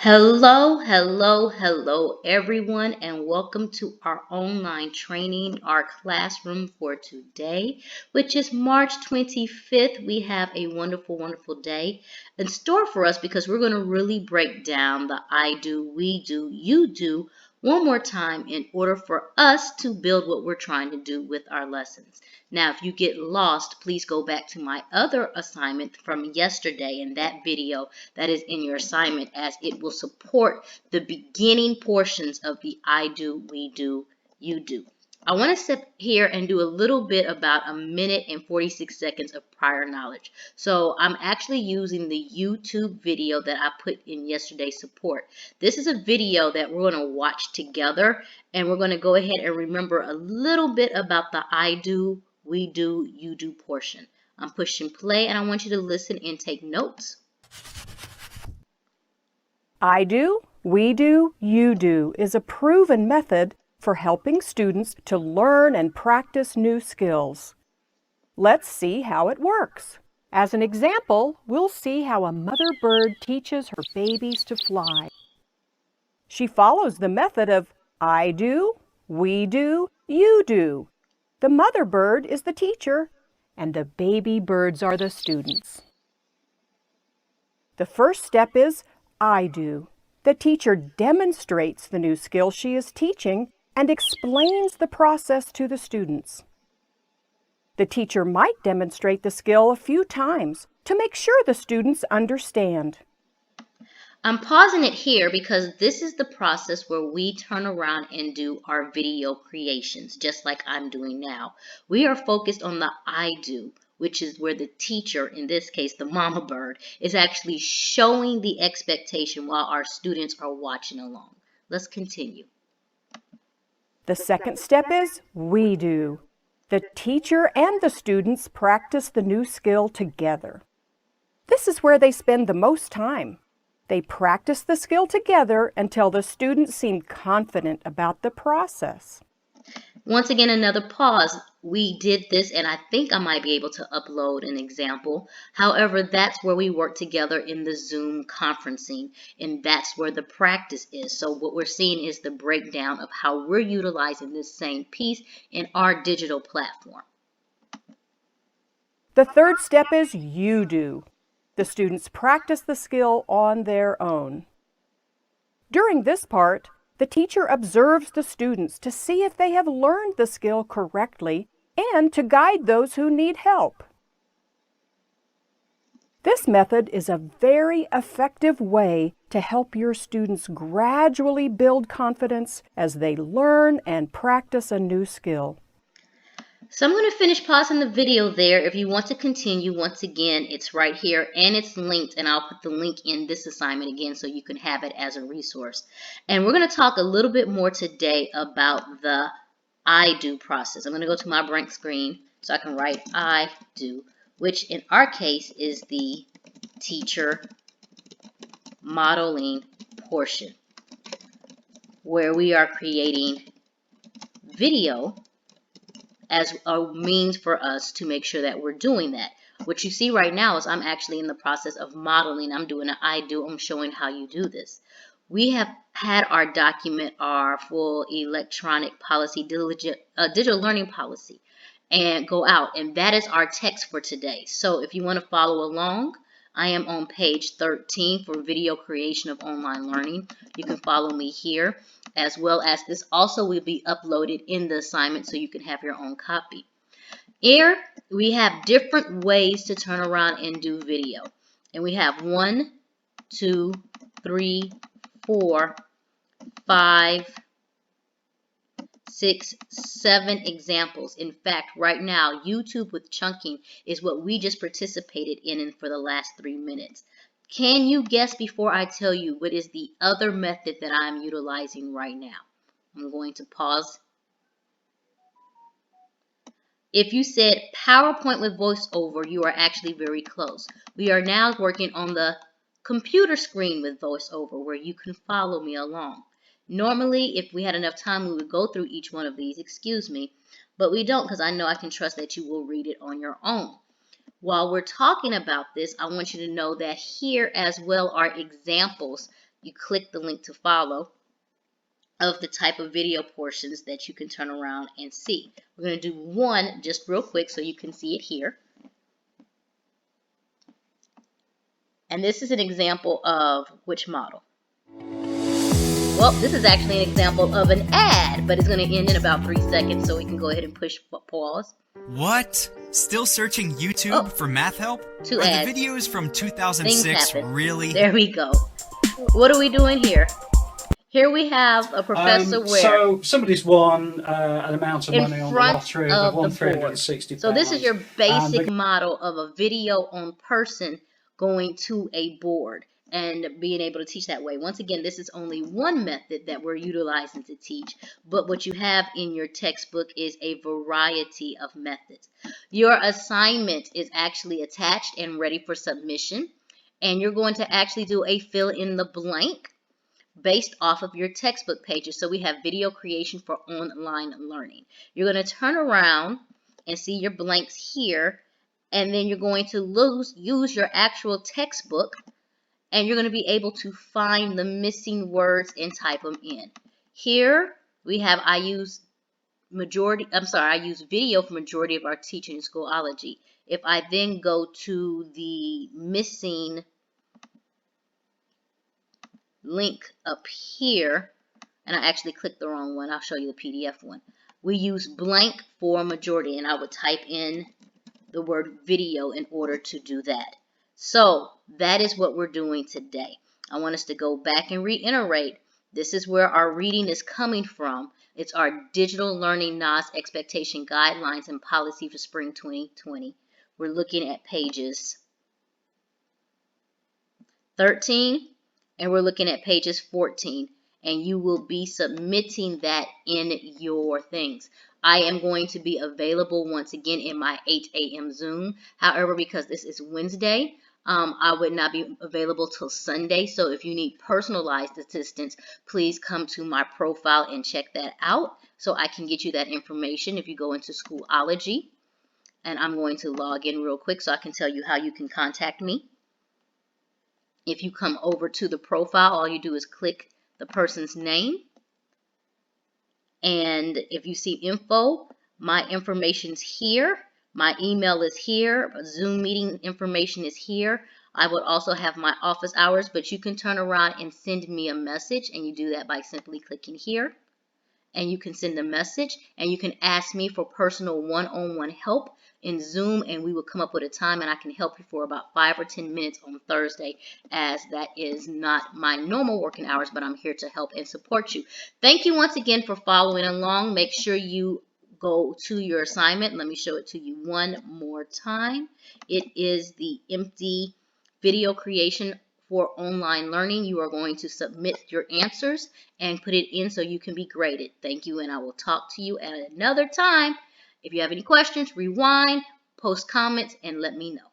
Hello, hello, hello, everyone, and welcome to our online training, our classroom for today, which is March 25th. We have a wonderful, wonderful day in store for us because we're going to really break down the I do, we do, you do one more time in order for us to build what we're trying to do with our lessons. Now, if you get lost, please go back to my other assignment from yesterday in that video that is in your assignment, as it will support the beginning portions of the I do, we do, you do. I want to sit here and do a little bit about a minute and 46 seconds of prior knowledge. So I'm actually using the YouTube video that I put in yesterday's support. This is a video that we're going to watch together, and we're going to go ahead and remember a little bit about the I do, we do, you do portion. I'm pushing play, and I want you to listen and take notes. I do, we do, you do is a proven method for helping students to learn and practice new skills. Let's see how it works. As an example, we'll see how a mother bird teaches her babies to fly. She follows the method of I do, we do, you do. The mother bird is the teacher, and the baby birds are the students. The first step is I do. The teacher demonstrates the new skill she is teaching and explains the process to the students. The teacher might demonstrate the skill a few times to make sure the students understand. I'm pausing it here because this is the process where we turn around and do our video creations, just like I'm doing now. We are focused on the I do, which is where the teacher, in this case the mama bird, is actually showing the expectation while our students are watching along. Let's continue. The second step is we do. The teacher and the students practice the new skill together. This is where they spend the most time. They practice the skill together until the students seem confident about the process. Once again, another pause. We did this, and I think I might be able to upload an example. However, that's where we work together in the Zoom conferencing, and that's where the practice is. So what we're seeing is the breakdown of how we're utilizing this same piece in our digital platform. The third step is you do. The students practice the skill on their own. During this part, the teacher observes the students to see if they have learned the skill correctly and to guide those who need help. This method is a very effective way to help your students gradually build confidence as they learn and practice a new skill. So I'm going to finish pausing the video there. If you want to continue, once again, it's right here and it's linked, and I'll put the link in this assignment again so you can have it as a resource. And we're going to talk a little bit more today about the I do process. I'm going to go to my blank screen so I can write I do, which in our case is the teacher modeling portion, where we are creating video as a means for us to make sure that we're doing that. What you see right now is I'm actually in the process of modeling. I'm doing an I do. I'm showing how you do this. We have had our document, our full electronic policy, digital learning policy, and go out. And that is our text for today. So if you want to follow along, I am on page 13 for video creation of online learning. You can follow me here, as well as this also will be uploaded in the assignment so you can have your own copy. Here we have different ways to turn around and do video. And we have 1, 2, 3, 4, 5, 6, 7 examples. In fact, right now, YouTube with chunking is what we just participated in for the last 3 minutes. Can you guess before I tell you what is the other method that I'm utilizing right now? I'm going to pause. If you said PowerPoint with VoiceOver, you are actually very close. We are now working on the computer screen with VoiceOver, where you can follow me along. Normally, if we had enough time, we would go through each one of these, excuse me, but we don't, because I know I can trust that you will read it on your own. While we're talking about this, I want you to know that here as well are examples you click the link to follow of the type of video portions that you can turn around and see. We're going to do one just real quick so you can see it here. And this is an example of which model? Well, this is actually an example of an ad, but it's going to end in about 3 seconds, so we can go ahead and push pause. What? Still searching YouTube for math help? Two Are ads. the videos from 2006 really? There we go. What are we doing here? Here we have a professor where so somebody's won an amount of money on the lottery. They've won £360. So this is your basic model of a video on person going to a board and being able to teach that way. Once again, this is only one method that we're utilizing to teach, but what you have in your textbook is a variety of methods. Your assignment is actually attached and ready for submission, and you're going to actually do a fill in the blank based off of your textbook pages. So we have video creation for online learning. You're going to turn around and see your blanks here, and then you're going to use your actual textbook, and you're going to be able to find the missing words and type them in. Here we have I use video for majority of our teaching in Schoology. If I then go to the missing link up here, and I actually clicked the wrong one. I'll show you the PDF one. We use blank for majority, and I would type in the word video in order to do that. So that is what we're doing today. I want us to go back and reiterate. This is where our reading is coming from. It's our Digital Learning NAIS Expectation Guidelines and Policy for Spring 2020. We're looking at pages 13, and we're looking at pages 14, and you will be submitting that in your things. I am going to be available once again in my 8 a.m. Zoom. However, because this is Wednesday, I would not be available till Sunday. So if you need personalized assistance, please come to my profile and check that out so I can get you that information. If you go into Schoology, and I'm going to log in real quick so I can tell you how you can contact me. If you come over to the profile, all you do is click the person's name. And if you see info, my information's here. My email is here. Zoom meeting information is here. I would also have my office hours, but you can turn around and send me a message, and you do that by simply clicking here. And you can send a message, and you can ask me for personal one-on-one help in Zoom, and we will come up with a time, and I can help you for about 5 or 10 minutes on Thursday, as that is not my normal working hours, but I'm here to help and support you. Thank you once again for following along. Make sure you go to your assignment. Let me show it to you one more time. It is the empty video creation for online learning. You are going to submit your answers and put it in so you can be graded. Thank you, and I will talk to you at another time. If you have any questions, rewind, post comments, and let me know.